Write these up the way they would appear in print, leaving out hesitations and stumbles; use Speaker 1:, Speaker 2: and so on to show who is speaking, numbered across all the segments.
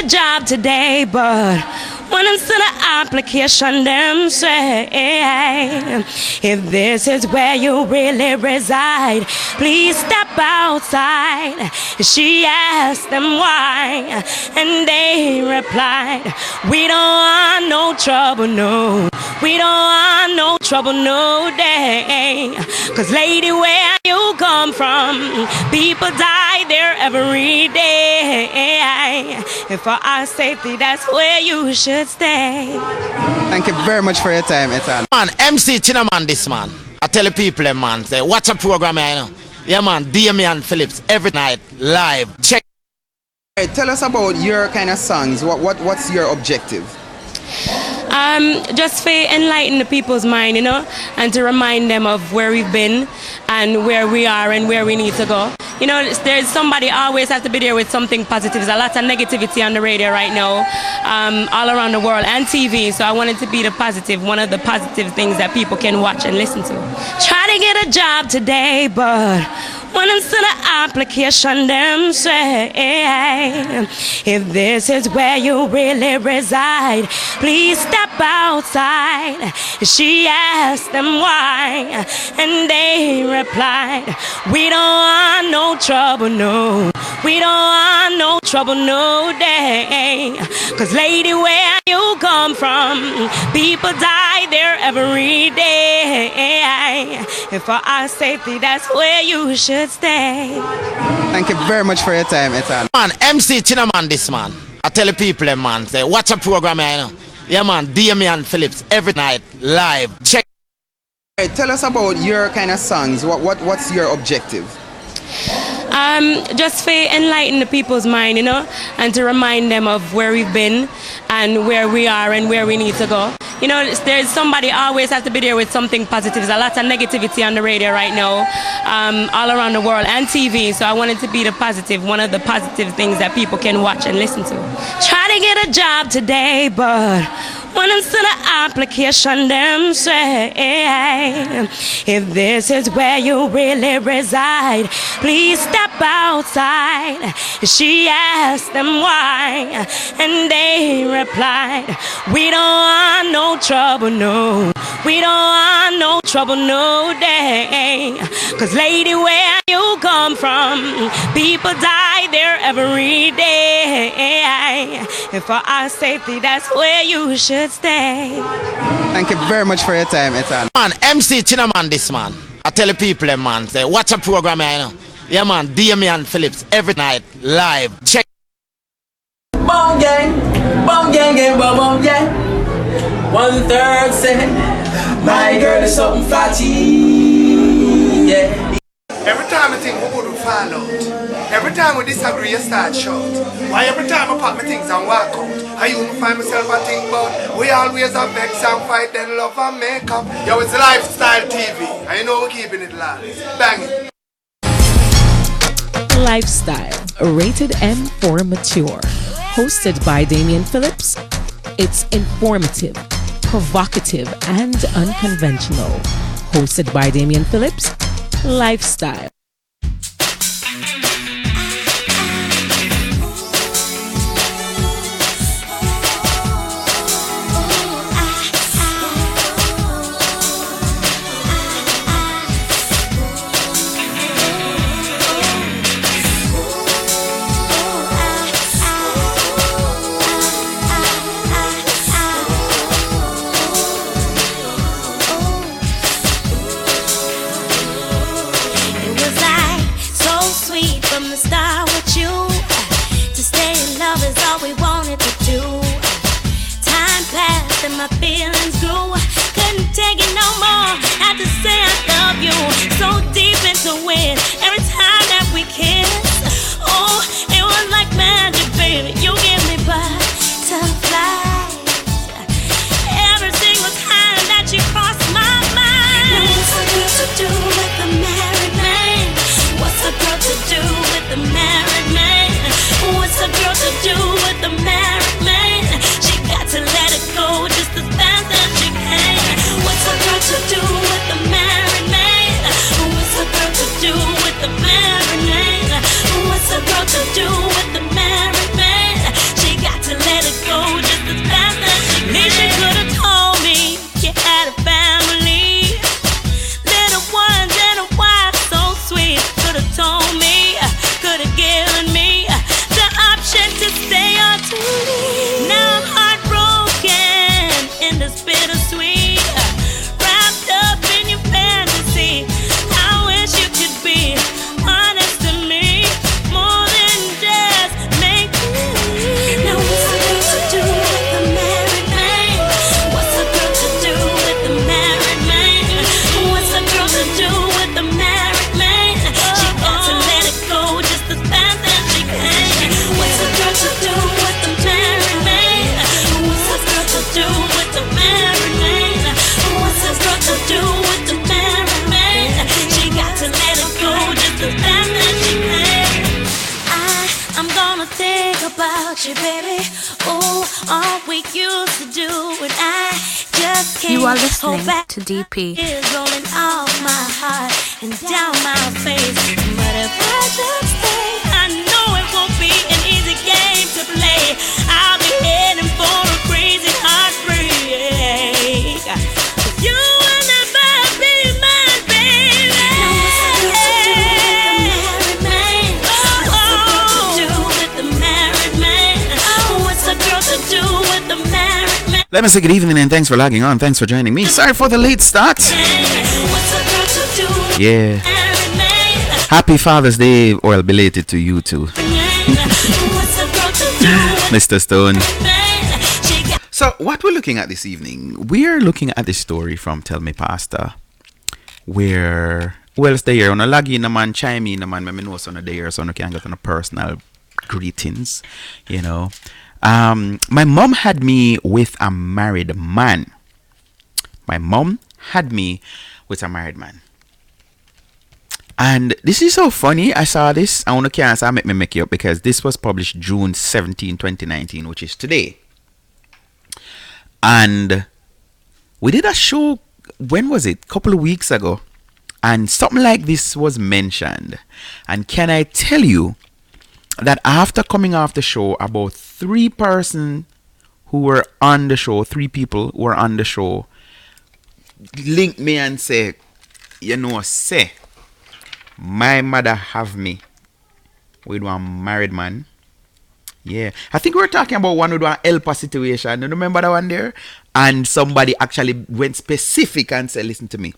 Speaker 1: get a job today, but when I send an application, them say, if this is where you really reside, please step outside. She asked them why, and they replied, we don't want no trouble, no. We don't want no trouble, no day. 'Cause lady, where you come from, people die there every day. And for our safety, that's where you should stay.
Speaker 2: Thank you very much for your time, Ethan.
Speaker 3: Man, MC Chinaman this man. I tell the people, man, say, watch a program, you know. Yeah, man, Damian Phillips, every night, live. Check.
Speaker 2: Hey, tell us about your kind of songs. What's your objective?
Speaker 1: Just to enlighten the people's mind, you know, and to remind them of where we've been and where we are and where we need to go. You know, there's somebody always has to be there with something positive. There's a lot of negativity on the radio right now, all around the world, and TV. So I wanted to be the positive, one of the positive things that people can watch and listen to. Try to get a job today, but when I send an application, them say, if this is where you really reside, please step outside. She asked them why, and they replied, we don't want no trouble, no. We don't want no trouble, no day. 'Cause lady, where you come from, people die there every day. And for our safety, that's where you should stay.
Speaker 2: Thank you very much for your time, Ethan.
Speaker 3: Man, MC Chinaman this man. I tell the people, man, say, watch a program, you know. Yeah, man, Damian Phillips, every night, live. Check.
Speaker 2: Hey, tell us about your kind of songs. What's your objective?
Speaker 1: Just to enlighten the people's mind, you know, and to remind them of where we've been and where we are and where we need to go. You know, there's somebody always has to be there with something positive. There's a lot of negativity on the radio right now, all around the world, and TV. So I wanted to be the positive, one of the positive things that people can watch and listen to. Try to get a job today, but when I send an application, them say, if this is where you really reside, please step outside. She asked them why, and they replied, we don't want no trouble, no. We don't want no trouble, no day. 'Cause lady, where you come from, people die there every day. And for our safety, that's where you should stay.
Speaker 2: Thank you very much for your time, Ethan.
Speaker 3: Man, MC Chinaman this man. I tell the people, man, say, watch a program, you know. Yeah, man, Damian Phillips, every night, live. Check.
Speaker 4: Bomb gang, bomb gang. 1/3 say, my girl is something fatty, yeah.
Speaker 5: Every time I think we go to fall out, every time we disagree, you start shout. Why every time I pack my things and walk out, I even find myself a think about, we always have vex and fight, then love and make up. Yo, it's Lifestyle TV, and you know we're keeping it live. Bang it.
Speaker 6: Lifestyle, rated M for mature. Hosted by Damian Phillips. It's informative, provocative, and unconventional. Hosted by Damian Phillips. Lifestyle.
Speaker 1: My feelings grew, couldn't take it no more. Had to say I love you, so deep into it. Every time that we kiss, oh, it was like magic, baby. You give me butterflies every single time that you cross my mind. Now what's a girl to do with a married man? What's a girl to do with a married man? What's a girl to do with a married man? She got to let it go just as fast as she can. What's a girl to do with a married man? What's a girl to do with
Speaker 7: Ooh, all we used to do, and I just can't
Speaker 8: You are
Speaker 7: hold
Speaker 8: listening
Speaker 7: back.
Speaker 8: to DP.
Speaker 7: Tears rolling off my heart and down my face. But if I just stay, I know it won't be an easy game to play. I'll be heading for a crazy heartbreak. You will never be my baby. Now what's a girl to do with a married man? What's a girl to do with a married man? What's a girl to do with a married man?
Speaker 9: Let me say good evening and thanks for logging on. Thanks for joining me. Sorry for the late start. Yeah. Happy Father's Day. Well, belated to you too. Mr. Stone. So, what we're looking at this evening, we're looking at the story from Tell Me Pastor, where, well, it's the year on a log in a man, chime in a man, me know son of the year, so I can get on a personal greetings, you know. My mom had me with a married man. My mom had me with a married man. And this is so funny. I saw this. I want to cancel. I make me make it up because this was published June 17, 2019, which is today. And we did a show, when was it? A couple of weeks ago. And something like this was mentioned. And can I tell you that after coming off the show, about 3 persons who were on the show, 3 people who were on the show, linked me and say, you know, say, my mother have me with one married man. Yeah. I think we were talking about one with one helper situation. You remember that one there? And somebody actually went specific and said, listen to me.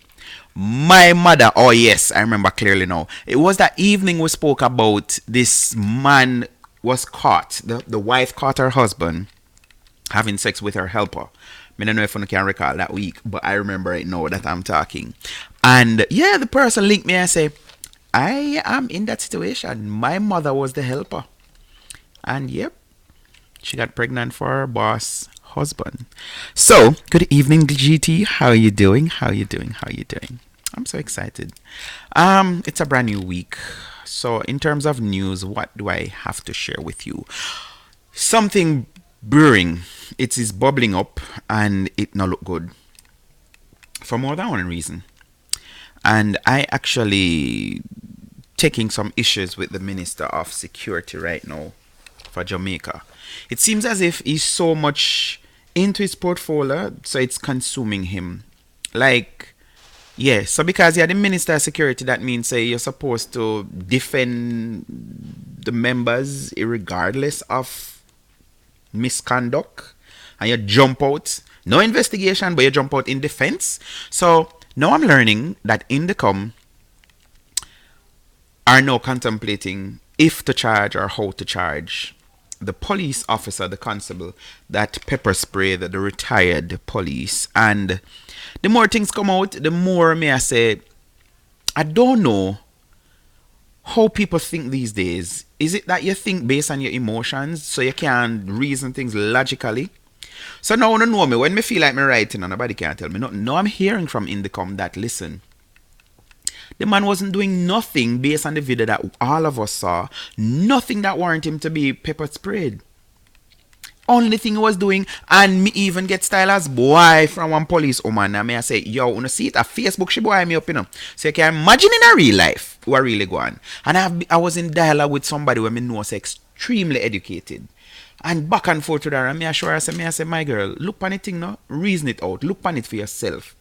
Speaker 9: My mother, oh yes, I remember clearly now. It was that evening we spoke about this man was caught. The wife caught her husband having sex with her helper. I don't know if I can recall that week, but I remember it now that I'm talking. And yeah, the person linked me and said, I am in that situation. My mother was the helper. And yep, she got pregnant for her boss husband. So, good evening, GT. How are you doing? How are you doing? How are you doing? I'm so excited. It's a brand new week. So, in terms of news, what do I have to share with you? Something brewing. It is bubbling up and it not look good. For more than one reason. And I actually taking some issues with the Minister of Security right now for Jamaica. It seems as if he's so much into his portfolio, so it's consuming him. Like, yeah, so because you're the Minister of Security, that means you're supposed to defend the members regardless of misconduct. And you jump out, no investigation, but you jump out in defense. So now I'm learning that Indicom are now contemplating if to charge or how to charge the police officer, the constable, that pepper sprayed the retired police. And the more things come out, the more may I say, I don't know how people think these days. Is it that you think based on your emotions so you can reason things logically? So now I want to know me, when me feel like me writing and nobody can tell me nothing. Now I'm hearing from Indicom that, listen, the man wasn't doing nothing based on the video that all of us saw. Nothing that warranted him to be pepper sprayed. Only thing he was doing, and me even get style as boy from one police woman. And me I say, yo, wanna see it? A Facebook she boy me up, you know. So you can imagine in a real life what really go on. And I was in dialogue with somebody where me know is extremely educated. And back and forth with her, and me assure her, I say, my girl, look on it thing now, reason it out, look on it for yourself.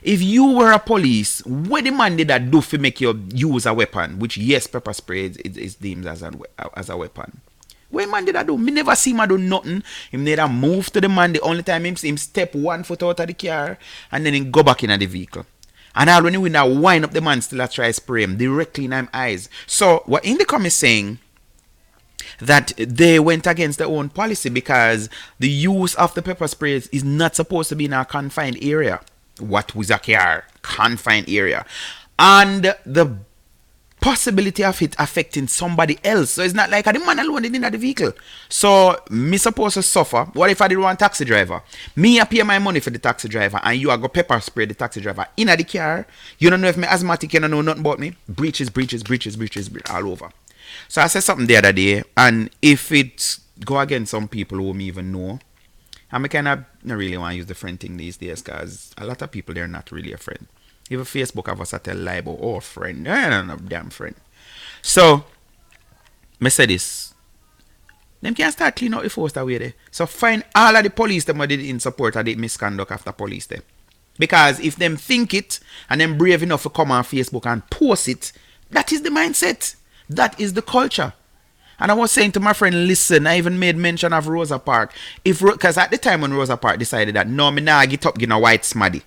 Speaker 9: If you were a police, what the man did that do for make you use a weapon, which yes, pepper spray is deemed as a weapon. What man did that do? Me never see him do nothing. Him neither move to the man. The only time him step 1 foot out of the car and then him go back in the vehicle. And all when he now wind up the man still a try spray him directly in him eyes. So what Indicom is saying that they went against their own policy because the use of the pepper sprays is not supposed to be in a confined area. What was a car? Confined area. And the possibility of it affecting somebody else. So it's not like the man alone in the vehicle. So me supposed to suffer. What if I did one taxi driver? Me I pay my money for the taxi driver and you are go pepper spray the taxi driver in the car. You don't know if me asthmatic, you don't know nothing about me. Breaches all over. So I said something the other day, and if it go against some people who me even know. And I kind of not really want to use the friend thing these days because a lot of people, they're not really a friend. Even Facebook have us a tell lie about, oh, friend. They're not a damn friend. So, me say this. Them can start clean out the force that way there. So find all of the police them what did in support of the misconduct after police there. Because if them think it and them brave enough to come on Facebook and post it, that is the mindset. That is the culture. And I was saying to my friend, listen, I even made mention of Rosa Parks. Because at the time when Rosa Parks decided that, no, me nah get up, get a white smaddy.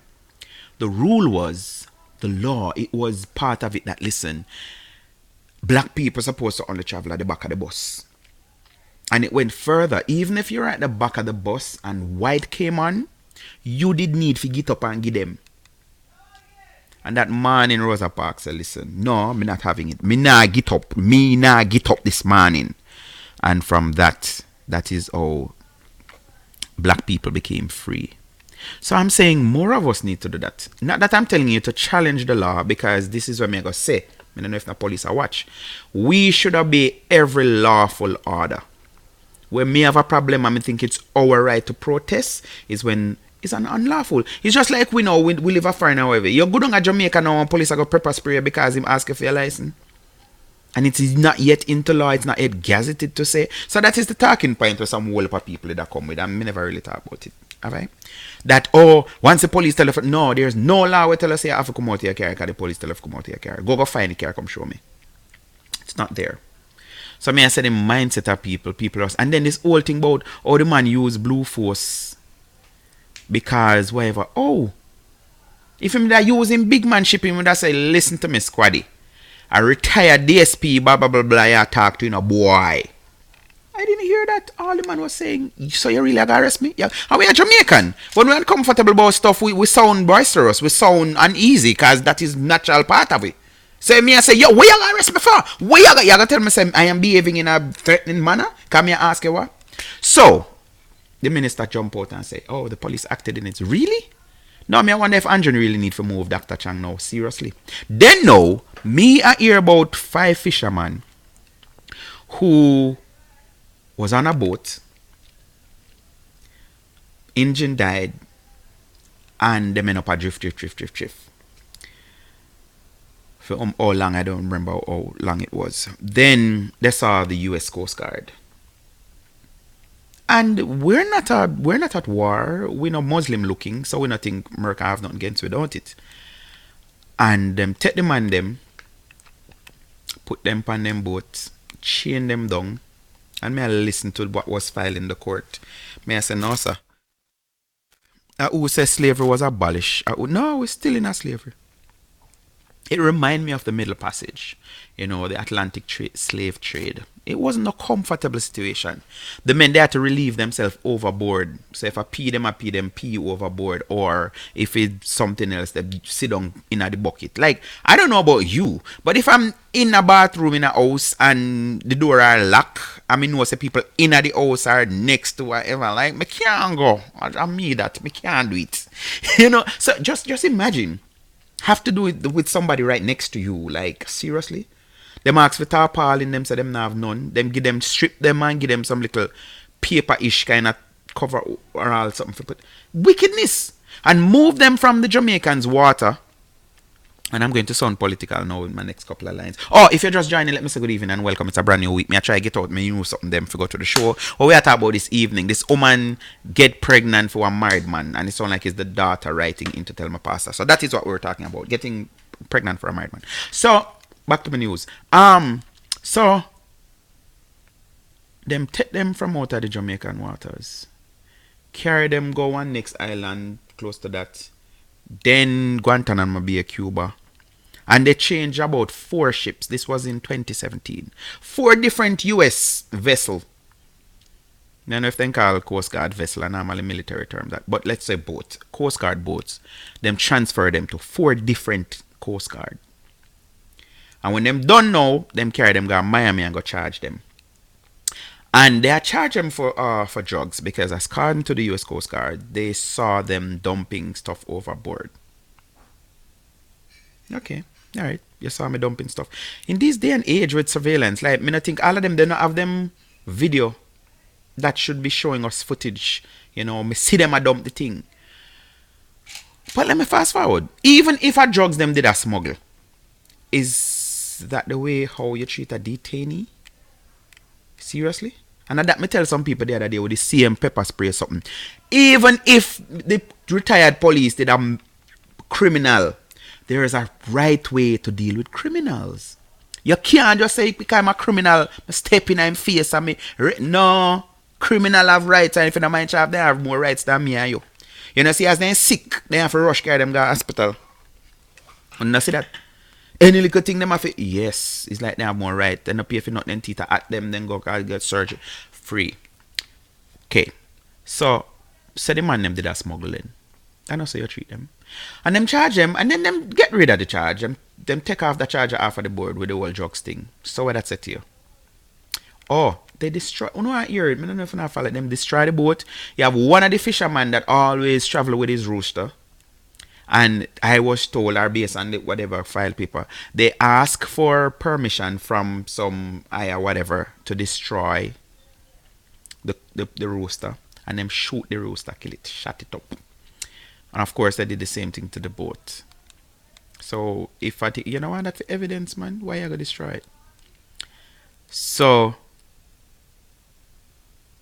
Speaker 9: The rule was, the law, it was part of it that, listen, black people supposed to only travel at the back of the bus. And it went further. Even if you're at the back of the bus and white came on, you did need to get up and give them. And that man in Rosa Parks said, listen, no, me not having it. Me nah get up. Me nah get up this morning. And from that is how black people became free. So I'm saying more of us need to do that. Not that I'm telling you to challenge the law, because this is what I'm going to say. I don't know if the police are watch. We should obey every lawful order. When me have a problem and me think it's our right to protest is when it's an unlawful. It's just like we know we live a foreigner however. You go down to Jamaica now and police are going to pepper spray you because him ask you for your license. And it is not yet into law, it's not yet gazetted to say. So that is the talking point with some whole of people that come with, and me never really talk about it. Alright? That, oh, once the police tell you, no, there's no law where tell us you have to come out of your car because the police tell you to come out of your car. Go find the car, come show me. It's not there. So me I say the mindset of people and then this whole thing about how the man use blue force because whatever. Oh, if him that using big man shipping, him that say, listen to me, squaddy. A retired DSP, blah blah blah blah, you talk to boy. I didn't hear that. All the man was saying, so you really gonna arrest me? Yeah. And we are Jamaican. When we're uncomfortable about stuff, we sound boisterous, we sound uneasy, because that is natural part of it. So me I say, yo, where you gonna arrest me for? Where you gonna tell me say I am behaving in a threatening manner? Come here ask you what? So the minister jump out and say, oh, the police acted in it. Really? No, me I wonder if Andrew really need to move Dr. Chang now, seriously. Then now, me I hear about 5 fishermen who was on a boat, engine died, and they went up a drift. For how long, I don't remember how long it was. Then they saw the US Coast Guard. And we're not at war. We're not Muslim looking, so we not think America have nothing against without it. And them take them and them, put them on them boats, chain them down, and may I listen to what was filed in the court. May I say, no, sir. Who says slavery was abolished? No, we're still in a slavery. It reminds me of the Middle Passage, the Atlantic slave trade. It wasn't a comfortable situation. The men, they had to relieve themselves overboard. So if I pee them, pee you overboard. Or if it's something else, they sit down in the bucket. Like, I don't know about you, but if I'm in a bathroom in a house and the door are locked, I mean, know say people in the house are next to whatever, like, me can't go. I mean that. Me can't do it. So just imagine. Have to do it with somebody right next to you. Like, seriously? Them ask for tarpaulin, them say them not have none. Them give them, strip them and give them some little paper-ish kind of cover or all something for put. Wickedness. And move them from the Jamaicans' water. And I'm going to sound political now in my next couple of lines. Oh, if you're just joining, let me say good evening and welcome. It's a brand new week. Me I try to get out me know something them for go to the show. What we are talking about this evening, this woman get pregnant for a married man, and it sounds like it's the daughter writing in to tell my pastor. So that is what we're talking about, getting pregnant for a married man. So back to my news. So them take them from out of the Jamaican waters, carry them go one next island close to that, then Guantanamo Bay, Cuba. And they changed about 4 ships. This was in 2017. 4 different US vessels. I don't know if they call Coast Guard vessel a normally military term, that, but let's say boat. Coast Guard boats. Them transfer them to 4 different Coast Guard. And when them done now, them carry them go to Miami and go charge them. And they are charged them for drugs because according to the US Coast Guard, they saw them dumping stuff overboard. Okay. All right, you saw me dumping stuff. In this day and age with surveillance, like, I think all of them, they don't have them video. that should be showing us footage. You know, me see them a dump the thing. But let me fast forward. Even if a drugs them did a smuggle, is that the way how you treat a detainee? Seriously? And that me tell some people the other day with the same pepper spray or something. Even if the retired police did a criminal, there is a right way to deal with criminals. You can't just say because I'm a criminal, I step in him face and me. No, criminal have rights, and if you don't mind, they have more rights than me and you. You know, see, as they're sick, they have to rush carry them to the hospital. You know, see that? Any little thing them have to, yes, it's like they have more right. They don't pay for nothing, teeth at them, then go get surgery free. Okay. So the man them did a smuggling. I know, so you treat them. And them charge them, and then them get rid of the charge. And them take off the charger off of the board with the whole drugs thing. So what that said to you? Oh, they destroy. You know, I hear it. I don't know if I follow them. Destroy the boat. You have one of the fishermen that always travel with his rooster. And I was told, or based on the whatever file paper, they ask for permission from some whatever to destroy the rooster. And them shoot the rooster, kill it, shut it up. And of course, they did the same thing to the boat. So, if I think, you know what, that's evidence, man. Why you gonna destroy it? So,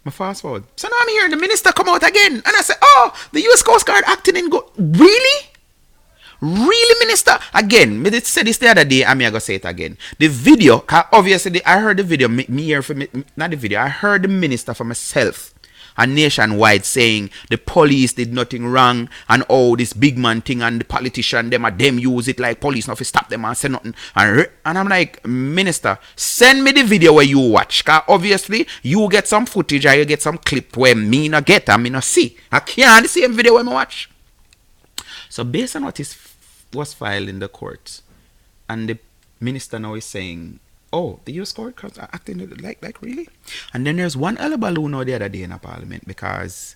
Speaker 9: I fast forward. So now I'm hearing the minister come out again. And I say, oh, the US Coast Guard acting in go. Really? Really, minister? Again, me did say this the other day, and I'm going to say it again. The video, obviously, I heard the video, not the video, I heard the minister for myself. And nationwide saying the police did nothing wrong and all this big man thing and the politician them use it like police not to stop them and say nothing. And I'm like, minister, send me the video where you watch. Cause obviously you get some footage or you get some clip where me not get and me not see. I can't the same video when I watch. So based on what was filed in the court, and the minister now is saying, oh, the US court are acting like really? And then there's one other balloon the other day in a parliament because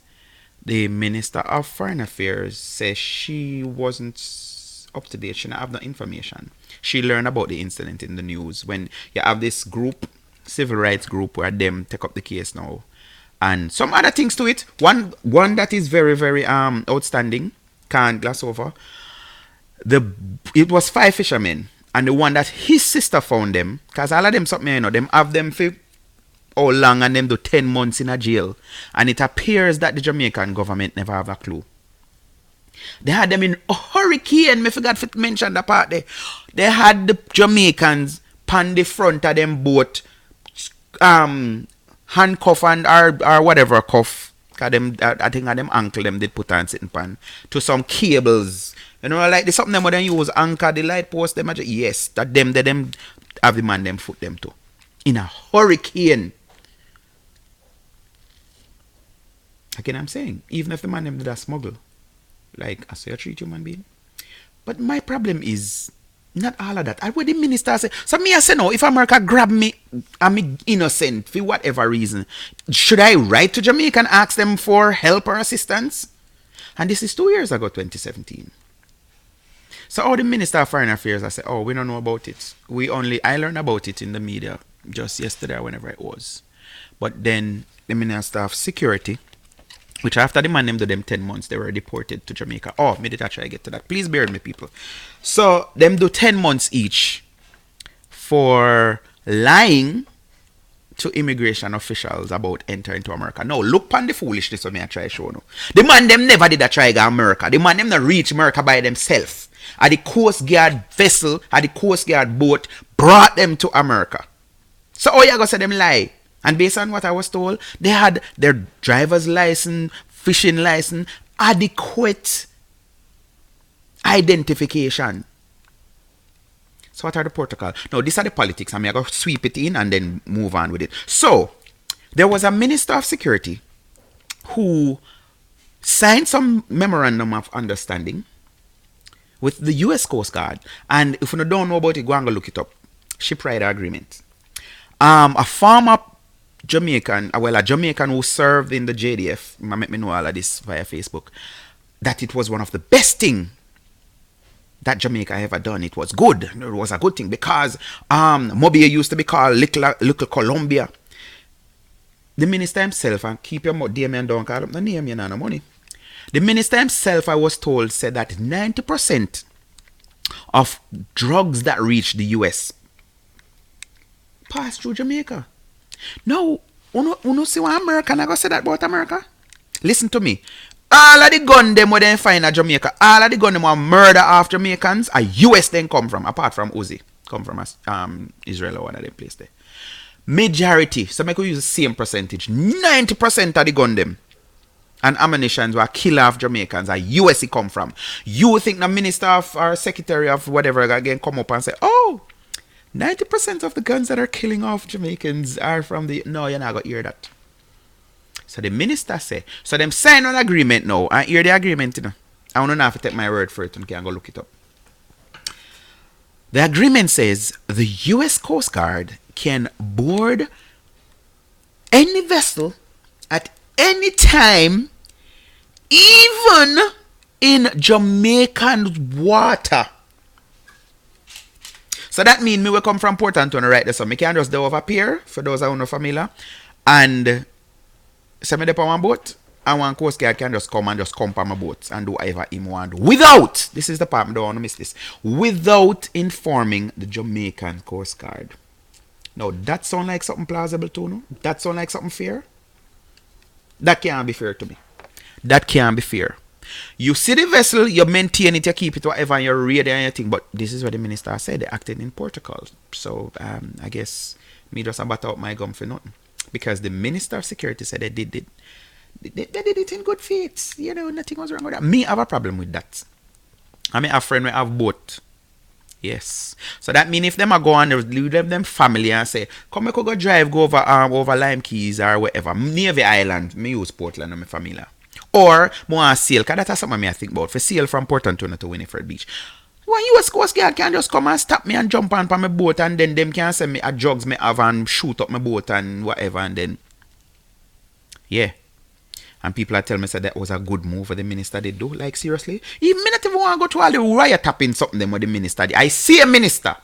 Speaker 9: the Minister of Foreign Affairs says she wasn't up to date. She didn't have the information. She learned about the incident in the news when you have this group, civil rights group, where them take up the case now. And some other things to it. One that is very, very outstanding, can't gloss over. It was 5 fishermen. And the one that his sister found them, because all of them something, you know, them have them for how long and them do 10 months in a jail. And it appears that the Jamaican government never have a clue. They had them in a hurricane. Me forgot to mention that part there. They had the Jamaicans pan the front of them boat, handcuff and or whatever cuff. Cause them, I think of them ankle them did put on sitting pan to some cables. You know, like there's something them when use anchor the light post them. Yes, that them have the man them foot them to in a hurricane. Again, I'm saying even if the man them did a smuggle, like I say, you treat human being. But my problem is not all of that. I would the minister say. So me I say no. If America grab me, I'm innocent for whatever reason. Should I write to Jamaica and ask them for help or assistance? And this is 2 years ago, 2017. So all the Minister of Foreign Affairs, I said, oh, we don't know about it. I learned about it in the media just yesterday or whenever it was. But then the Minister of Security, which after the man them do them 10 months, they were deported to Jamaica. Oh, me did I try to get to that. Please bear with me, people. So them do 10 months each for lying to immigration officials about entering to America. Now, look on the foolishness of me I try to show you. The man them never did a try to go America. The man them not reach America by themselves. At the Coast Guard vessel, at the Coast Guard boat, brought them to America. So all you gonna say them lie. And based on what I was told, they had their driver's license, fishing license, adequate identification. So what are the protocol? Now, these are the politics. I'm going to sweep it in and then move on with it. So, there was a Minister of Security who signed some memorandum of understanding with the US Coast Guard. And if you don't know about it, go and go look it up. Shipwright agreement. A former Jamaican, a Jamaican who served in the JDF, I make me know all of this via Facebook, that it was one of the best things that Jamaica ever done. It was good. It was a good thing because Mobile used to be called Little Colombia. the minister himself, and keep your mouth, Damien, don't call up the name, you know, no money. The minister himself, I was told, said that 90% of drugs that reach the US pass through Jamaica. Now, uno see what American I go say that about America? Listen to me. All of the gun them where they find at Jamaica, all of the gun them were murder of Jamaicans, a US then come from, apart from Uzi, come from Israel or one of them place there. Majority, so I could use the same percentage, 90% of the gun them and ammunitions were killed off Jamaicans, a US come from. You think the minister of or secretary of whatever again come up and say, oh, 90% of the guns that are killing off Jamaicans are from the... No, you're not going to hear that. So the minister say, so them sign an agreement now. I hear the agreement, you know. I want to have to take my word for it and can go look it up. The agreement says the U.S. Coast Guard can board any vessel at any time, even in Jamaican water. So that means me will come from Port Antonio right there. So me can just go over here, for those who are not familiar, and send me up on one boat, and one Coast Guard can just come and just come on my boat and do whatever he want. Without, this is the part, I don't want to miss this, without informing the Jamaican Coast Guard. Now, that sound like something plausible to you? That sound like something fair? That can't be fair to me. That can't be fair. You see the vessel, you maintain it, you keep it, whatever, and you're ready and everything. But this is what the minister said. They acted in protocol. So, I guess me just about out my gum for nothing. Because the Minister of Security said they did it in good faith. You know, nothing was wrong with that. Me have a problem with that. I mean, a friend we have both. Yes. So that means if them are going, leave them family and say, come, I could go drive, go over Lime Keys or wherever. Navy Island. Me use Portland and my family. Or, more sail, because that's something I think about. For sail from Port Antonio to Winifred Beach. One US Coast Guard can just come and stop me and jump on my boat, and then them can send me a drugs me have and shoot up my boat and whatever, and then yeah. And people are telling me that was a good move for the minister did do. Like seriously? Even me not even want to go to all the riot tapping something them what the minister did. I see a minister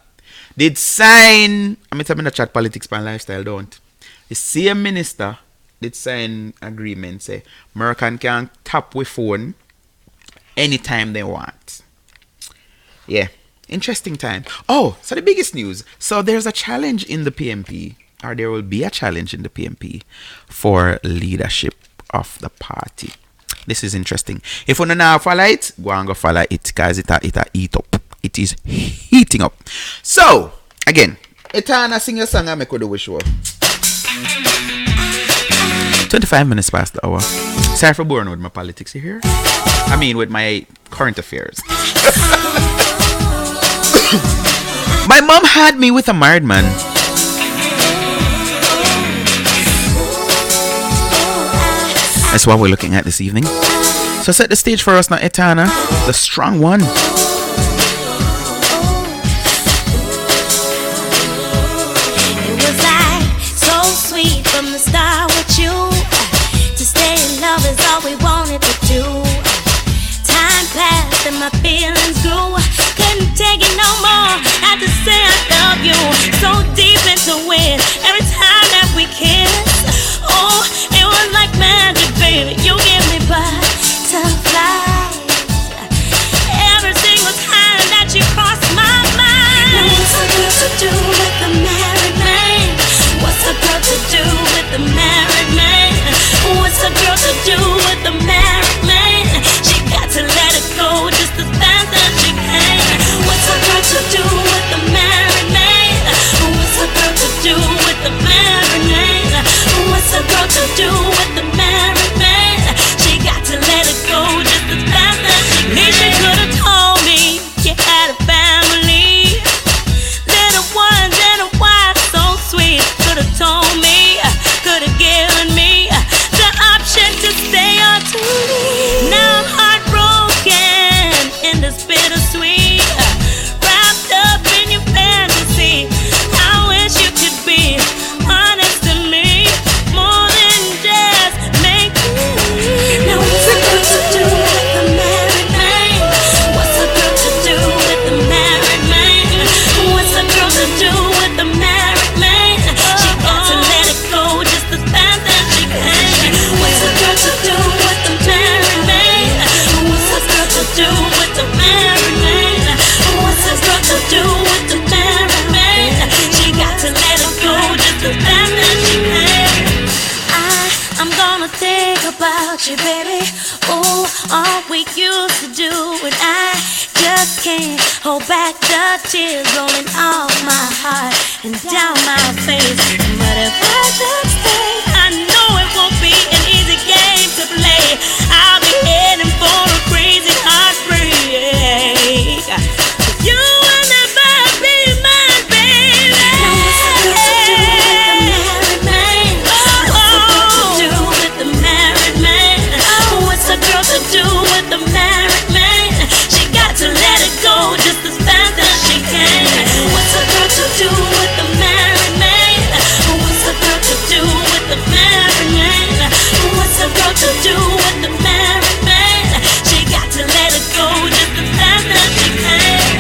Speaker 9: did sign, I'm telling me not chat politics and lifestyle, don't. The same minister did sign agreement say American can tap with phone anytime they want. Yeah, interesting time. Oh, so the biggest news. So there's a challenge in the PMP, or there will be a challenge in the PMP for leadership of the party. This is interesting. If you don't know how to follow it, go and go follow it, because it eat up. It is heating up. So, again, Etana sing a song I make with the wish you. 25 minutes past the hour. Sorry for boring with my politics here. I mean, with my current affairs. My mom had me with a married man. That's what we're looking at this evening. So set the stage for us now, Etana, the strong one.
Speaker 7: It was like so sweet from the start with you. To stay in love is all we wanted to do. Time passed and my feelings grew. Couldn't take it no more. Had to say I love you. So deep into it. Every time that we kiss, oh, it was like magic, baby. You give me butterflies. Every single time that you cross my mind. Now what's a girl to do with the married man? What's a girl to do with the married man? What's a girl to do with the married man? She got to let it go just as fast as she can. What's a girl to do with the married man? What's a girl to do think about you, baby. Ooh, all we used to do, and I just can't hold back the tears rolling off my heart and down my face. But if I just stay, I know it won't be an easy game to play. I'll be heading for a crazy heartbreak. You will never be mine, baby. Now what's a girl to do with a married man? What's a girl to do with the married man? What's a girl to do with the married man? She got to let it go just as fast as she can. What's a girl to do with the married man? What's a girl to do with the married man? What's a girl to do with the married man? She got to let it go just as fast as she can.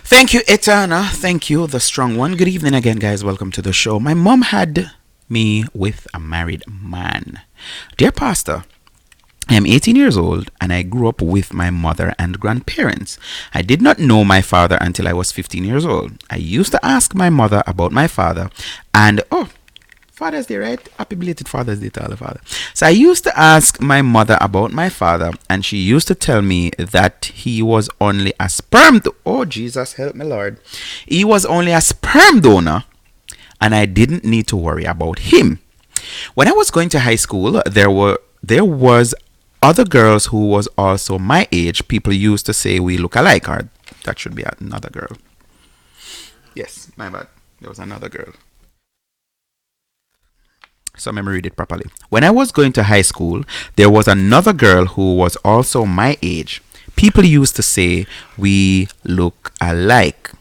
Speaker 9: Thank you, Etana. Thank you, the strong one. Good evening again, guys. Welcome to the show. My mom had me with a married man. Dear Pastor, I am 18 years old and I grew up with my mother and grandparents. I did not know my father until I was 15 years old. I used to ask my mother about my father and, Father's Day, right? Happy belated Father's Day to all the father. So I used to ask my mother about my father, and she used to tell me that he was only a sperm. Oh, Jesus, help me, Lord. He was only a sperm donor, and I didn't need to worry about him. When I was going to high school, there was other girls who was also my age. People used to say we look alike, or that should be another girl. Yes, my bad. There was another girl. So let me read it properly. When I was going to high school, there was another girl who was also my age. People used to say we look alike.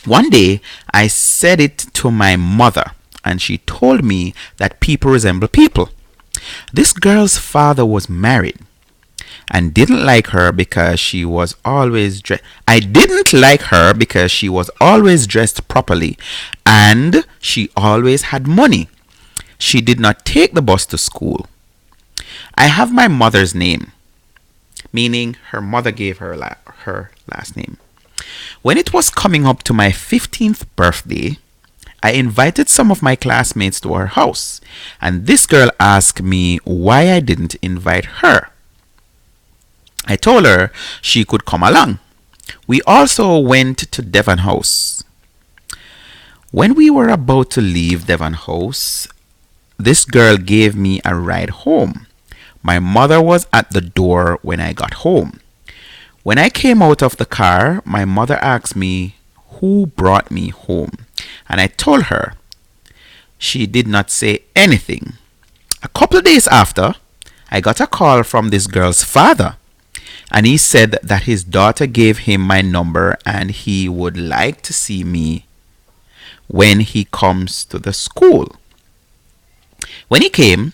Speaker 9: One day, I said it to my mother, and she told me that people resemble people. This girl's father was married and didn't like her because she was always dressed. I didn't like her because she was always dressed properly and she always had money. She did not take the bus to school. I have my mother's name, meaning her mother gave her her last name. When it was coming up to my 15th birthday, I invited some of my classmates to our house, and this girl asked me why I didn't invite her. I told her she could come along. We also went to Devon House. When we were about to leave Devon House, this girl gave me a ride home. My mother was at the door when I got home. When I came out of the car, my mother asked me who brought me home, and I told her. She did not say anything. A couple of days after, I got a call from this girl's father, and he said that his daughter gave him my number and he would like to see me when he comes to the school. When he came,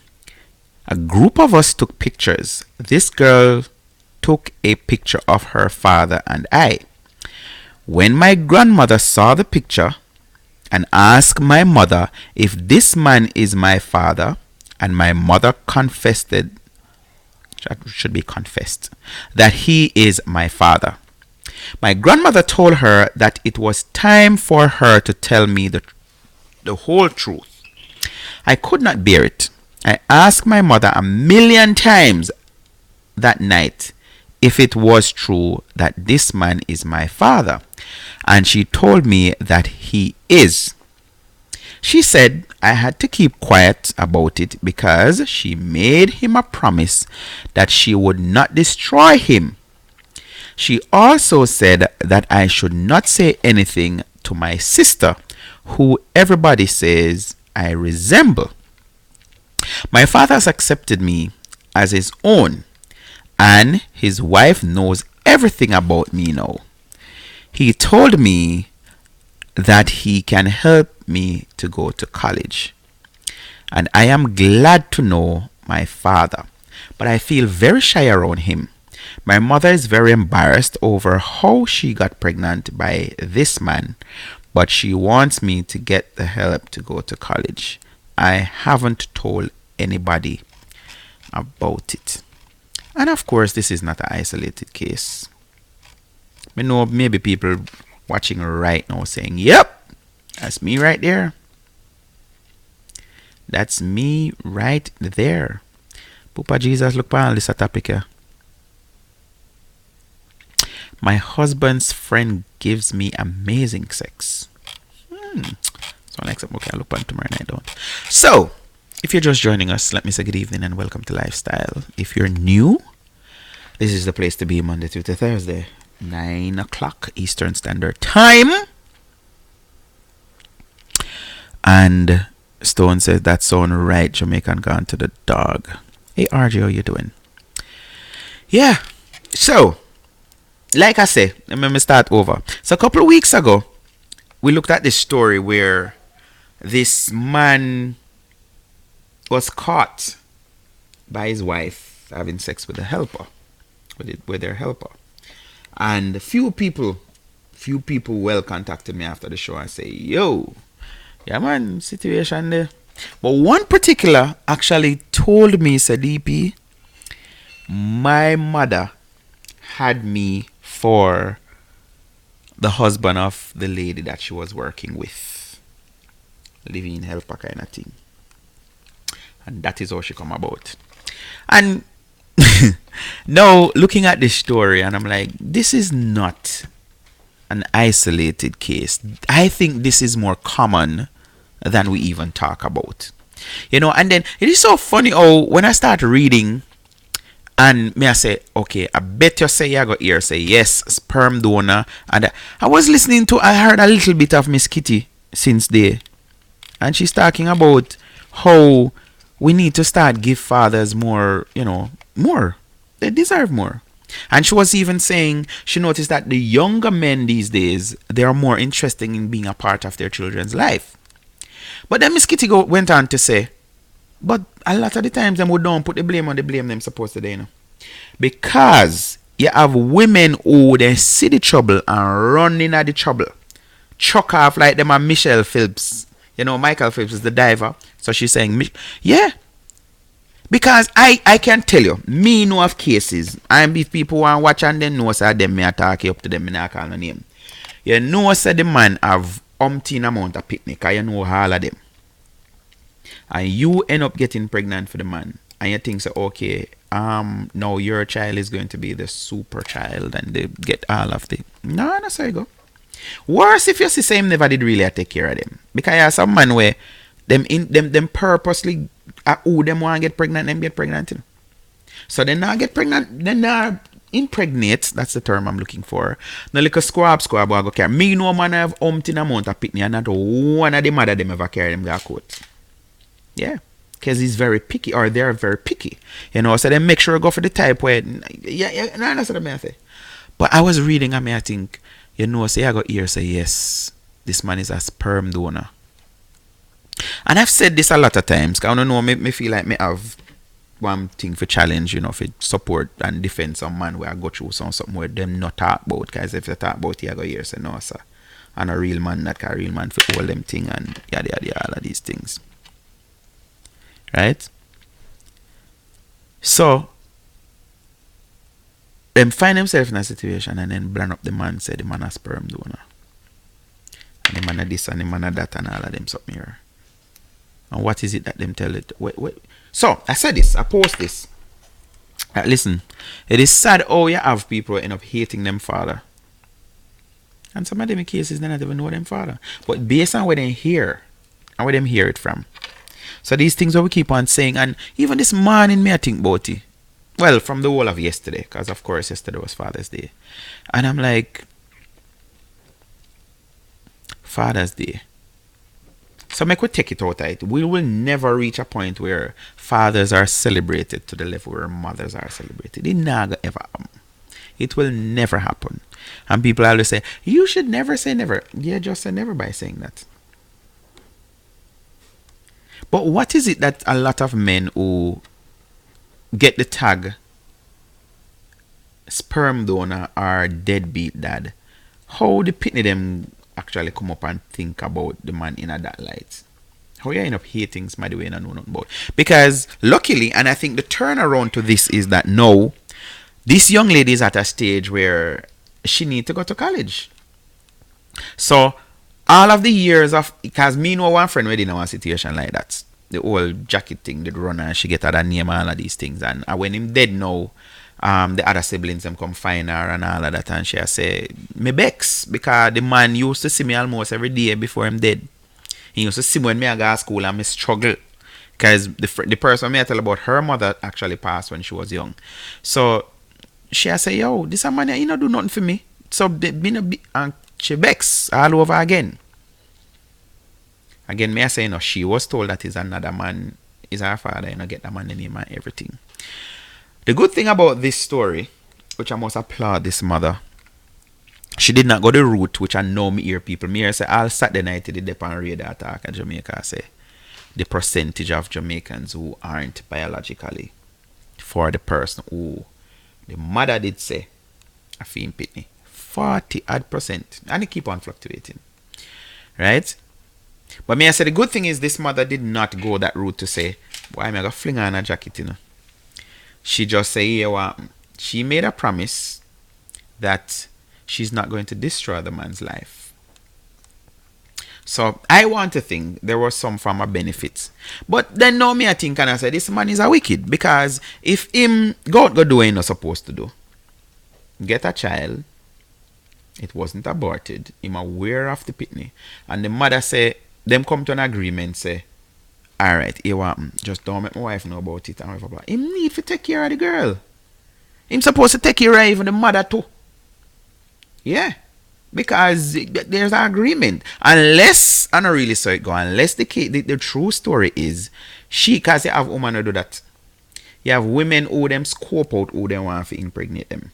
Speaker 9: a group of us took pictures. This girl took a picture of her father and I. When my grandmother saw the picture and asked my mother if this man is my father, and my mother confessed that he is my father. My grandmother told her that it was time for her to tell me the whole truth. I could not bear it. I asked my mother a million times that night if it was true that this man is my father, and she told me that he is. She said I had to keep quiet about it because she made him a promise that she would not destroy him. She also said that I should not say anything to my sister, who everybody says I resemble. My father has accepted me as his own, and his wife knows everything about me now. He told me that he can help me to go to college, and I am glad to know my father, but I feel very shy around him. My mother is very embarrassed over how she got pregnant by this man, but she wants me to get the help to go to college. I haven't told anybody about it. And of course, this is not an isolated case. I know maybe people watching right now saying, yep, that's me right there. That's me right there. Pupa Jesus, look pa this topic here. My husband's friend gives me amazing sex. So next up, okay, I'll look on tomorrow night, don't. So, if you're just joining us, let me say good evening and welcome to Lifestyle. If you're new, this is the place to be Monday through to Thursday, 9 o'clock Eastern Standard Time. And Stone says that sound right, Jamaican gone to the dog. Hey RJ, how you doing? Yeah, so like I say, let me start over. So a couple of weeks ago, we looked at this story where this man was caught by his wife having sex with a helper, with their helper. And few people well contacted me after the show and say, yo, yeah man, situation there. But one particular actually told me, said DP, my mother had me for the husband of the lady that she was working with, living helper kind of thing. And that is how she come about. And now looking at this story, and I'm like, this is not an isolated case. I think this is more common than we even talk about. You know, and then it is so funny how when I start reading, and me I say, okay, I bet you say you go here, say yes, sperm donor. And I was listening to, I heard a little bit of Miss Kitty since there. And she's talking about how we need to start give fathers more, you know, more. They deserve more. And she was even saying, she noticed that the younger men these days, they are more interested in being a part of their children's life. But then Miss Kitty went on to say, but a lot of the times them would don't put the blame on the blame them supposed to do, you know. Because you have women who they see the trouble and run in at the trouble. Chuck off like them and Michelle Phillips. You know, Michael Phillips is the diver. So she's saying, yeah. Because I can tell you, me know of cases. And if people want to watch and they know say them, me attack you up to them, me not call no name. You know say the man have umpteen amount of picnic, and you know all of them. And you end up getting pregnant for the man. And you think, so, okay, now your child is going to be the super child and they get all of the... No, that's how you go. Worse if you see same never did really take care of them. Because you have some man where them purposely, who them want to get pregnant, them get pregnant. You know? So they not get pregnant, they not impregnate, that's the term I'm looking for. Now like a squab will go carry. Me no man have umpteen amount of pitney and not one of the mother them ever carry them go coat. Yeah, because he's very picky, or they're very picky, you know. So they make sure go for the type where, yeah, no, that's what I say. But I was reading, I think, you know, say I got here say yes, this man is a sperm donor, and I've said this a lot of times. Cause I don't know, me feel like me have one thing for challenge, you know, for support and defend some man where I go through something where them not talk about. Because if they talk about it, I go here say no, sir, and a real man, not a real man for all them thing and yada yada all of these things. Right? So, them find themselves in a situation and then blend up the man, say the man a sperm donor. And the man a this and the man a that and all of them something here. And what is it that them tell it? Wait. So, I said this, I post this. Listen, it is sad how you have people who end up hating them father. And some of them cases they not even know them father. But based on where they hear, and where them hear it from. So these things that we keep on saying, and even this morning me I think about it. Well, from the whole of yesterday, because of course yesterday was Father's Day. And I'm like, Father's Day. So make we take it out of it. We will never reach a point where fathers are celebrated to the level where mothers are celebrated. It never ever happen. It will never happen. And people always say, you should never say never. Yeah, just say never by saying that. But what is it that a lot of men who get the tag sperm donor or deadbeat dad, how the pitney them actually come up and think about the man in a that light? How you end up hating somebody we don't know nothing about? Because luckily, and I think the turnaround to this is that now, this young lady is at a stage where she needs to go to college. So all of the years of, because me know one friend where in a situation like that. the old jacket thing did run and she get her name and all of these things. And when him dead now, the other siblings them come find her and all of that, and she say, me vex because the man used to see me almost every day before him dead. He used to see me when me I go to school and me struggle. Because the person me I tell about her mother actually passed when she was young. So she say, yo, this a man he not do nothing for me. So and she vex all over again. Again, me I say, she was told that is another man, is her father, get the man the name and everything. The good thing about this story, which I must applaud this mother, she did not go the route which I know me hear people. Me hear say all Saturday night to the dep on radar talk in Jamaica say the percentage of Jamaicans who aren't biologically for the person who the mother did say a fee pitney 40% and it keep on fluctuating. Right? But me I say the good thing is this mother did not go that route to say, why am I gonna fling on a jacket, She just say, yeah, she made a promise that she's not going to destroy the man's life. So I want to think there was some form of benefits. But then now me I think and I say this man is a wicked, because if him go do what he's not supposed to do, get a child, it wasn't aborted, him aware of the pitney, and the mother say, them come to an agreement, say, alright, just don't make my wife know about it and whatever. Him need to take care of the girl. Him supposed to take care of even the mother too. Yeah. Because there's an agreement. Unless, I don't really saw it go, unless the true story is, because you have women who do that. You have women who them scope out who they want to impregnate them.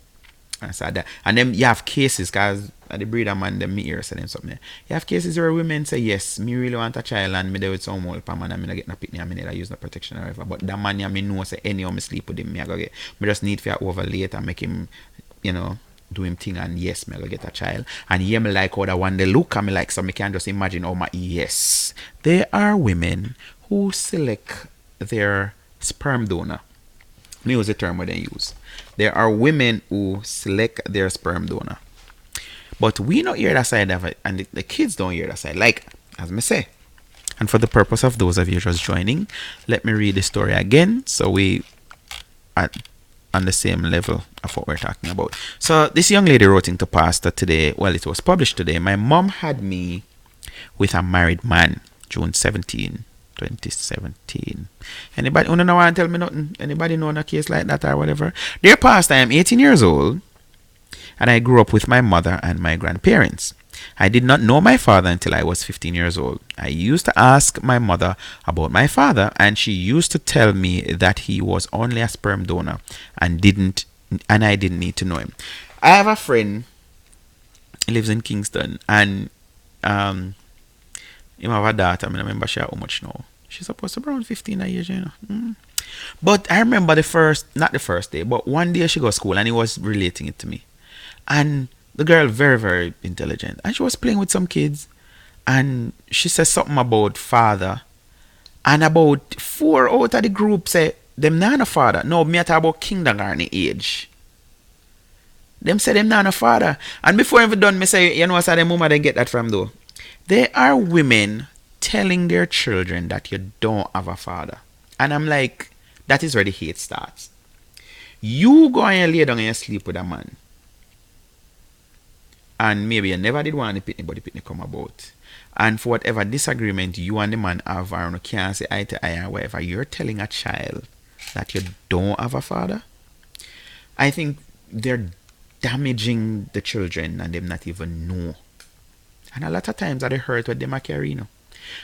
Speaker 9: And then you have cases, because the breeder man, them me hear say them something. You have cases where women say, yes, me really want a child and me there with some old man and me not get no picnic and me need to use no protection or whatever. But that man, me know say anyhow me sleep with him, me I go get. Me just need to overlay and make him, do him thing, and yes, me I go get a child. And yeah, me like how that one they look and me like, so me can just imagine, oh my, yes. There are women who select their sperm donor. Me use the term where they use. There are women who select their sperm donor. But we don't hear that side of it, and the kids don't hear that side. Like, as me say. And for the purpose of those of you just joining, let me read the story again so we are on the same level of what we're talking about. So this young lady wrote into Pastor today. Well, it was published today. My mom had me with a married man, June 17, 2017. Anybody want to know and tell me nothing? Anybody know a case like that or whatever? Dear Pastor, I am 18 years old and I grew up with my mother and my grandparents. I did not know my father until I was 15 years old. I used to ask my mother about my father, and she used to tell me that he was only a sperm donor and I didn't need to know him. I have a friend, he lives in Kingston, and he have a daughter. I remember she how much now. She's supposed to be around 15 years, But I remember not the first day, but one day she go to school and he was relating it to me. And the girl, very, very intelligent. And she was playing with some kids. And she said something about father. And about 4 out of the group say, them not a father. No, me talk about kindergarten age. Them say them not a father. And before I'm done, me say, you know what's the mama they get that from though? There are women telling their children that you don't have a father. And I'm like, that is where the hate starts. You go and lay down and you sleep with a man. And maybe you never did want the pitney, but the pitney come about. And for whatever disagreement you and the man have, or you can't say eye to eye or whatever, you're telling a child that you don't have a father. I think they're damaging the children and them not even know. And a lot of times that they hurt what them are carrying.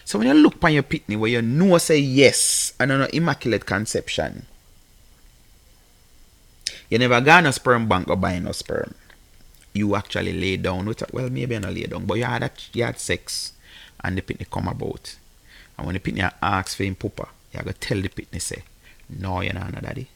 Speaker 9: So when you look upon your pitney where you know say yes and an immaculate conception, you never gone a sperm bank or buy no sperm. You actually lay down with, well, maybe not lay down, but you had sex and the pitney come about. And when the pitney asks for him pooper, you have to tell the pitney say, no, you're not a daddy.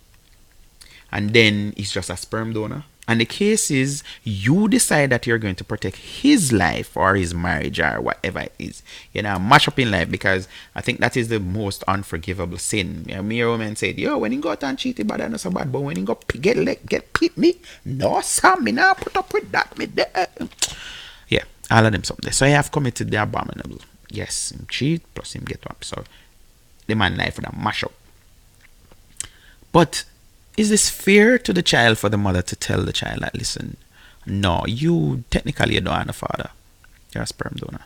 Speaker 9: And then he's just a sperm donor. And the case is, you decide that you're going to protect his life or his marriage or whatever it is. Mash up in life, because I think that is the most unforgivable sin. Me or woman said, yo, when he got and cheated, but that's not so bad. But when he got get pitney, no, Sam, me now put up with that. Me there. Yeah, all of them something. So I have committed the abominable. Yes, him cheat, plus him get up. So the man life would have mash up. But is this fair to the child for the mother to tell the child that, listen, no, you technically you don't have a father. You're a sperm donor.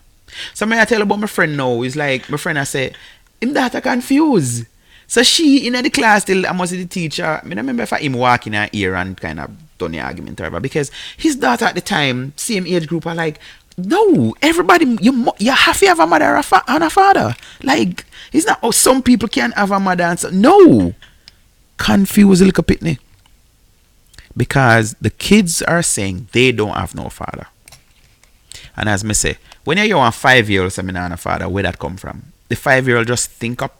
Speaker 9: So may I tell about my friend now, is like my friend I say, him daughter confused. So she in the class till I must see the teacher. I mean, I remember if him walking in her ear and kind of done the argument or whatever, because his daughter at the time, same age group, are like, no, everybody, you have to have a mother and a father. Like, it's not, oh, some people can't have a mother and so, no. Confused little pitney. Because the kids are saying they don't have no father. And as me say, when you're a 5-year-old saying I have a father, where that come from? The 5-year-old just think of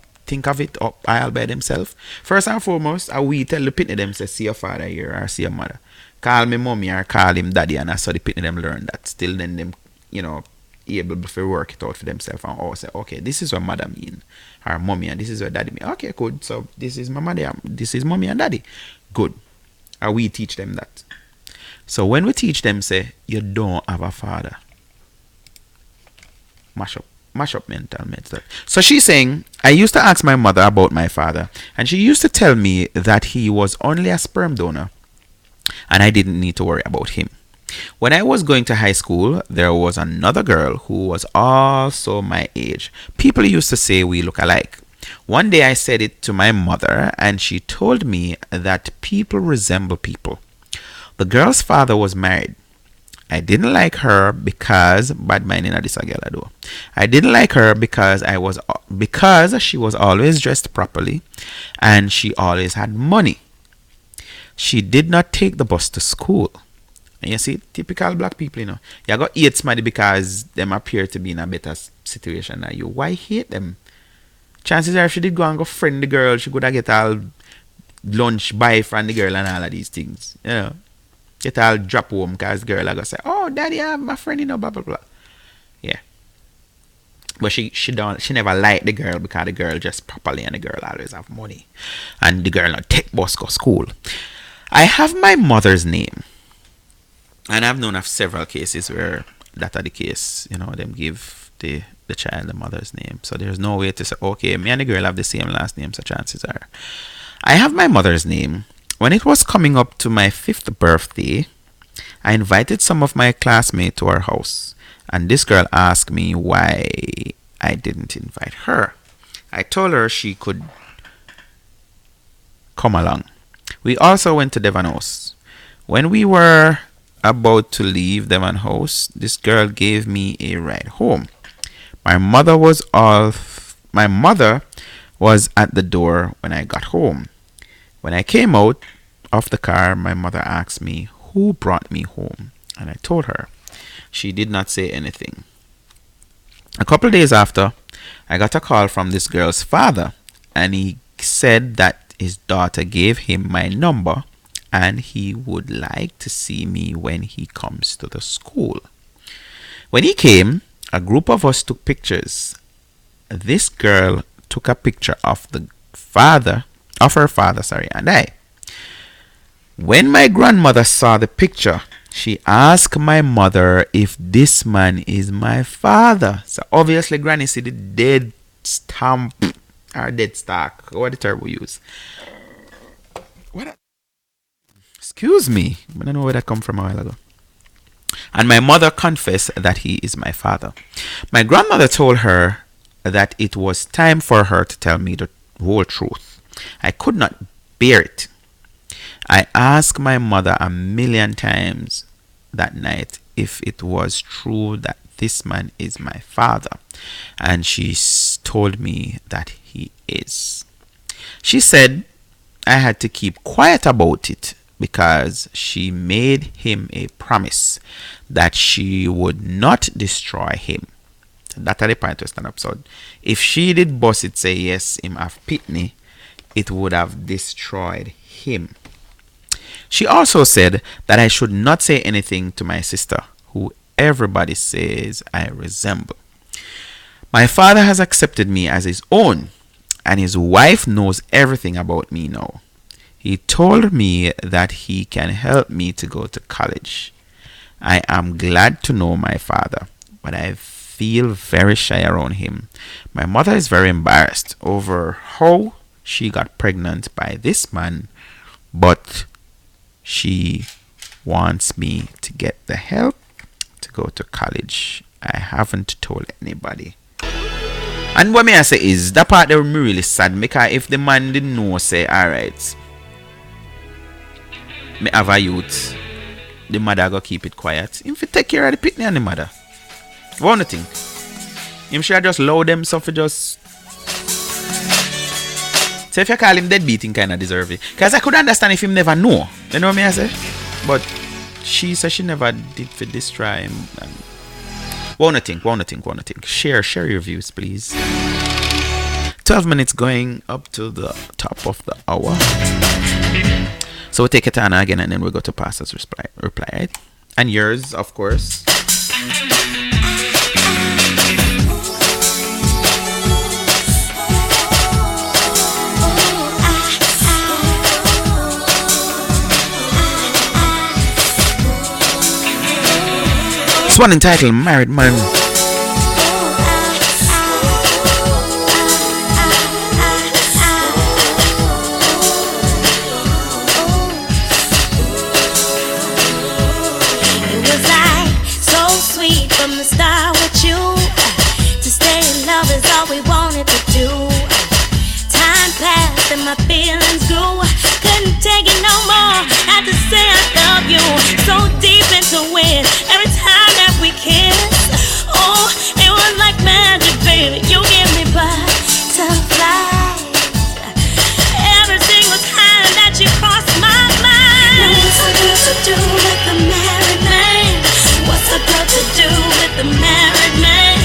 Speaker 9: it up all by themselves. First and foremost, we tell the pitney them say, see your father here or see your mother. Call me mommy or call him daddy, and that's how the pitney them learn that. Still then them, able to work it out for themselves and all say, okay, this is what mother mean, or mommy, and this is what daddy mean. Okay, good. So this is my mother, this is mommy and daddy. Good. Or we teach them that. So when we teach them, say, you don't have a father. Mash up mental. So she's saying, I used to ask my mother about my father, and she used to tell me that he was only a sperm donor, and I didn't need to worry about him. When I was going to high school, there was another girl who was also my age. People used to say we look alike. One day I said it to my mother, and she told me that people resemble people. The girl's father was married. I didn't like her because bad mind in this girl do. I didn't like her because she was always dressed properly and she always had money. She did not take the bus to school. And you see, typical black people, you got hate somebody because them appear to be in a better situation than you. Why hate them? Chances are if she did go and go friend the girl, she could have get all lunch buy from the girl and all of these things. Get all drop home because the girl are going to say, oh, daddy, I have my friend, blah, blah, blah. Yeah. But she never liked the girl because the girl just properly and the girl always have money. And the girl not take bus go school. I have my mother's name. And I've known of several cases where that are the case. Them give the child the mother's name. So there's no way to say, okay, me and the girl have the same last name, so chances are. I have my mother's name. When it was coming up to my 5th birthday, I invited some of my classmates to our house. And this girl asked me why I didn't invite her. I told her she could come along. We also went to Devon House. When we were about to leave Devon House, this girl gave me a ride home. My mother was at the door when I got home. When I came out of the car, my mother asked me who brought me home, and I told her. She did not say anything. A couple of days after, I got a call from this girl's father, and he said that his daughter gave him my number and he would like to see me when he comes to the school. When he came, a group of us took pictures. This girl took a picture of her father, and I. When my grandmother saw the picture, she asked my mother if this man is my father. So obviously Granny see the dead stamp or dead stock. What the term we use? Excuse me. I don't know where that come from a while ago. And my mother confessed that he is my father. My grandmother told her that it was time for her to tell me the whole truth. I could not bear it. I asked my mother a million times that night if it was true that this man is my father, and she told me that he is. She said I had to keep quiet about it because she made him a promise that she would not destroy him. That's the point to stand up. So if she did boss it say yes, him have pitney, it would have destroyed him. She also said that I should not say anything to my sister, who everybody says I resemble. My father has accepted me as his own, and his wife knows everything about me now. He told me that he can help me to go to college. I am glad to know my father, but I feel very shy around him. My mother is very embarrassed over how she got pregnant by this man, but she wants me to get the help to go to college. I haven't told anybody. And what may I say is, that part that me really sad, because if the man didn't know, say, alright, me have a youth, the mother go keep it quiet. Him fi take care of the pitney and the mother. What do you think? Him should just allow them so for just... So if you call him deadbeat, him kind of deserve it. Because I could understand if him never know. You know what I say? But she said she never did for destroy him. And what do you think? Share your views, please. 12 minutes going up to the top of the hour. So we'll take it on again and then we'll go to Pastor's reply, right? And yours, of course. This one entitled Married Man.
Speaker 7: From the start with you, to stay in love is all we wanted to do. Time passed and my feelings grew. Couldn't take it no more. Had to say I love you. So deep into it. Every time that we kiss, oh, it was like magic, baby. You give me butterflies. Every single time that you cross my mind. Now what's a girl to do with a married man? What's a girl to do with the married man?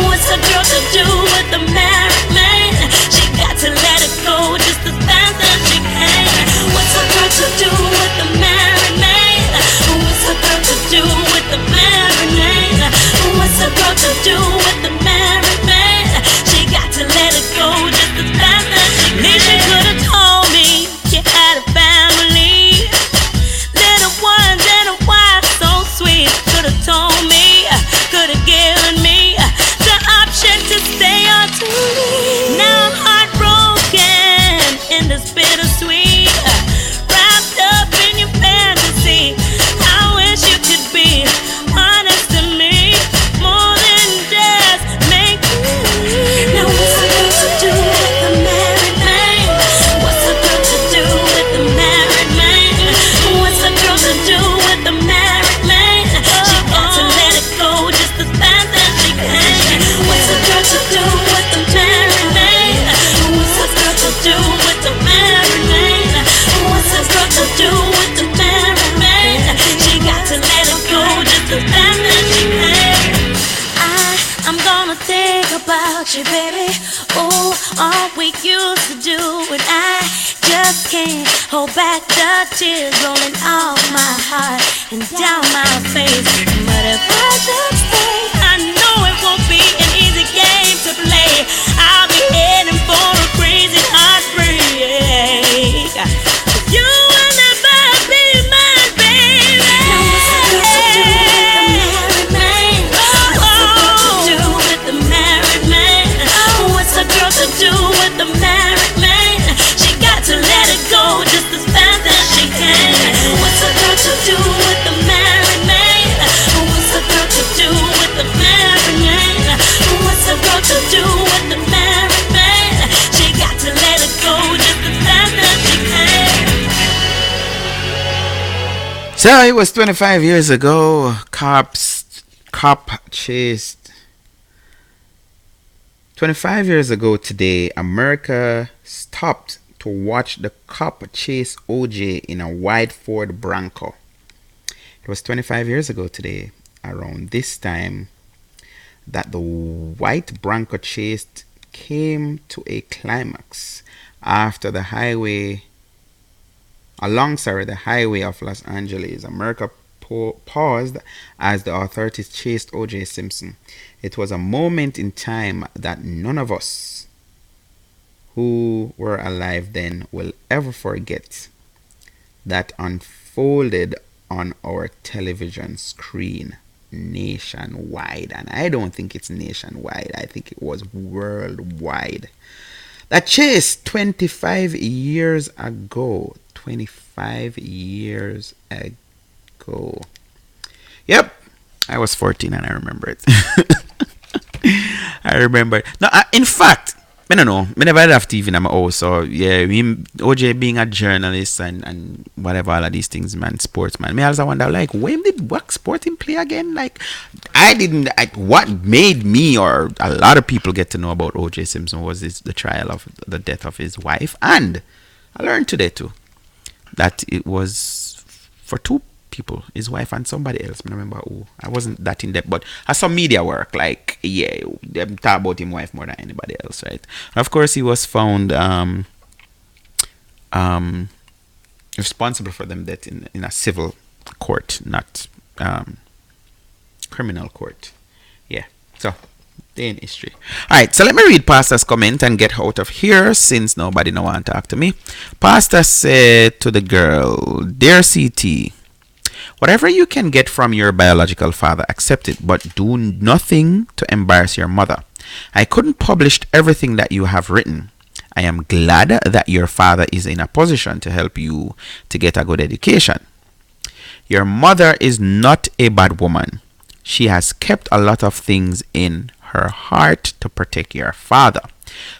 Speaker 7: What's a girl to do with the married man? She got to let it go just as fast as she can. What's a girl to do with the married man? What's a girl to do with the married man? What's a girl to do with the married man? She got to let it go just as fast as she can. She could have told me you had a family, little ones and a wife so sweet. Could have told me, could have given me the option to stay or to leave. Now I'm heartbroken in this bittersweet, wrapped up in your fantasy. I wish you could be honest to me, more than just make me. Now what's a girl to do with the married man? What's a girl to do with the married man? What's a girl to do with the married man? She got to let it go just as fast as she can. What's a girl to do with the married man? What's a girl to do with the married man? What's a girl to do with the married man? She got to let it go just as fast as she can. I'm gonna think about you, baby. Oh, all we used to do, and I just can't hold back the tears rolling off my heart and down my face. But if I just stay, I know it won't be an easy game to play. I'll be heading for a crazy heartbreak. You will never be my baby. Now what's a girl to do with the married man? What's a girl to do with the married man? What's a girl to do with the married man? She got to let it go just as fast as she can. What's a girl to do with the married man? What's a girl to do with the married man? What's a girl to do with the married man? She got to let it go just as fast as she can.
Speaker 9: So it was 25 years ago. Cop chased. 25 years ago today, America stopped to watch the cop chase OJ in a white Ford Bronco. It was 25 years ago today, around this time, that the white Bronco chase came to a climax after the highway of Los Angeles. America paused as the authorities chased O.J. Simpson. It was a moment in time that none of us who were alive then will ever forget, that unfolded on our television screen. nationwide, and I don't think it's nationwide. I think it was worldwide. That chase 25 years ago. 25 years ago. Yep, I was 14 and I remember it. I remember. No, in fact, I don't know. I never had have TV in my house. So, yeah, OJ being a journalist and whatever, all of these things, man, sportsman. Me also wonder, like, when did what sport him play again? Like, what made me or a lot of people get to know about OJ Simpson was the trial of the death of his wife. And I learned today, too, that it was for two people, his wife and somebody else. I don't remember who. I wasn't that in depth, but I saw media work, like, yeah, they talk about his wife more than anybody else, right? And of course, he was found responsible for them death in a civil court, not criminal court. Yeah, so day in history. All right, so let me read Pastor's comment and get out of here since nobody no want to talk to me. Pastor said to the girl, "Dear CT, whatever you can get from your biological father, accept it, but do nothing to embarrass your mother. I couldn't publish everything that you have written. I am glad that your father is in a position to help you to get a good education. Your mother is not a bad woman. She has kept a lot of things in her heart to protect your father.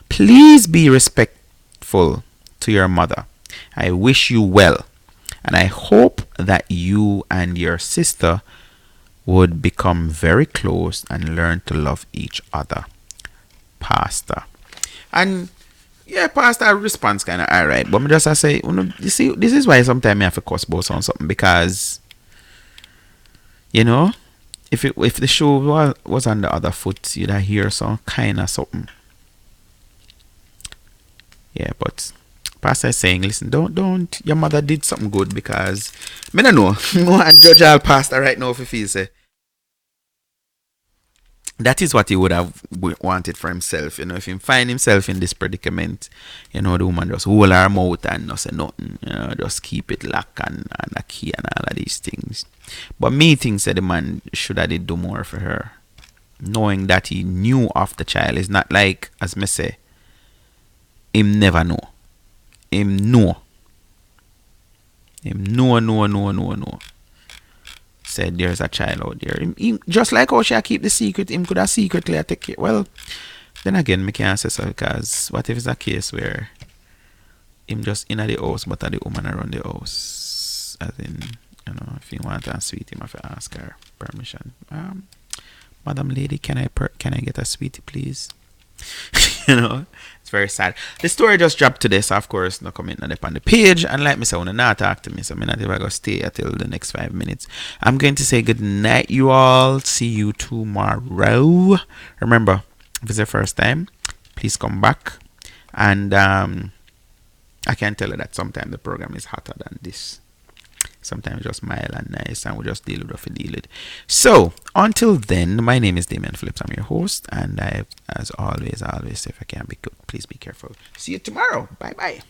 Speaker 9: Please be respectful to your mother. I wish you well. And I hope that you and your sister would become very close and learn to love each other. Pastor." And yeah, Pastor response kind of alright. But me just I say, you see, this is why sometimes I have to cuss about something, because, you know, if the show was on the other foot, you'd hear some kind of something. Yeah, but Pastor is saying, listen, don't. Your mother did something good, because I don't know. I judge all pastor right now if he feels that is what he would have wanted for himself. You know, if he find himself in this predicament, you know, the woman just hold her mouth and not say nothing. You know, just keep it locked and a key and all of these things. But me thinks that the man should have did do more for her, knowing that he knew of the child. It's not like, as me say, him never know. Him know. Said there's a child out there. Him, just like how she keep the secret, him could have secretly take it. Well, then again, me can't say so, because what if it's a case where him just in the house, but the woman around the house? As in, you know, if he want to sweet him, have to ask her permission. Madam lady, can I get a sweetie, please? You know, it's very sad. The story just dropped today, so of course no comment on the page. And like me say, when not talk to me, so I'm not even gonna stay until the next 5 minutes. I'm going to say good night, you all. See you tomorrow. Remember, if it's your first time, please come back. And I can tell you that sometimes the program is hotter than this. Sometimes just mild and nice, and we just deal with what we deal with. So, until then, my name is Damien Phillips. I'm your host, and I, as always, if I can be good, please be careful. See you tomorrow. Bye-bye.